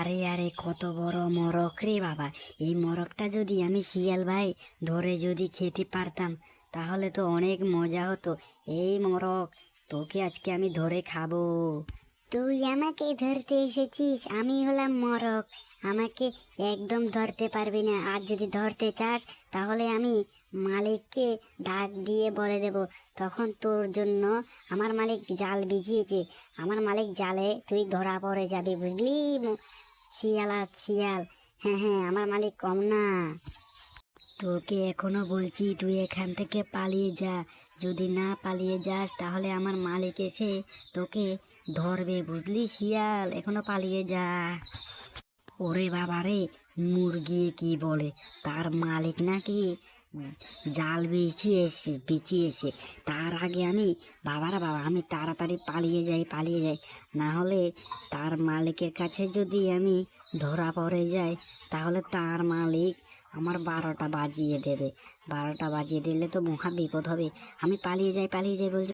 আরে আরে কত বড় মরক রে বাবা! এই মরকটা যদি আমি শিয়াল ভাই ধরে যদি খেতে পারতাম তাহলে তো অনেক মজা হতো। এই মরক, তোকে আজকে আমি ধরে খাবো। তুই আমাকে ধরতে এসেছিস, আমি হলাম মরক, আমাকে একদম ধরতে পারবি না। আর যদি ধরতে চাস তাহলে আমি মালিককে ডাক দিয়ে বলে দেব, তখন তোর জন্য আমার মালিক জাল বিছিয়েছে। আমার মালিক জালে তুই ধরা পড়ে যাবি, বুঝলি? শিয়াল আর শিয়াল, হ্যাঁ হ্যাঁ, আমার মালিক কম না। তোকে এখনো বলছি তুই এখান থেকে পালিয়ে যা। যদি না পালিয়ে যাস তাহলে আমার মালিক এসে তোকে ধরবে, বুঝলি শিয়াল? এখনো পালিয়ে যা। ওরে বাবা রে, মুরগি কি বলে তার মালিক নাকি জাল বিছিয়েছে। তার আগে আমি, বাবারা বাবা, আমি তাড়াতাড়ি পালিয়ে যাই, না হলে তার মালিকের কাছে যদি আমি ধরা পড়ে যাই তাহলে তার মালিক আমার 12টা বাজিয়ে দেবে। 12টা বাজিয়ে দিলে তো মহা বিপদ হবে। আমি পালিয়ে যাই বলছি।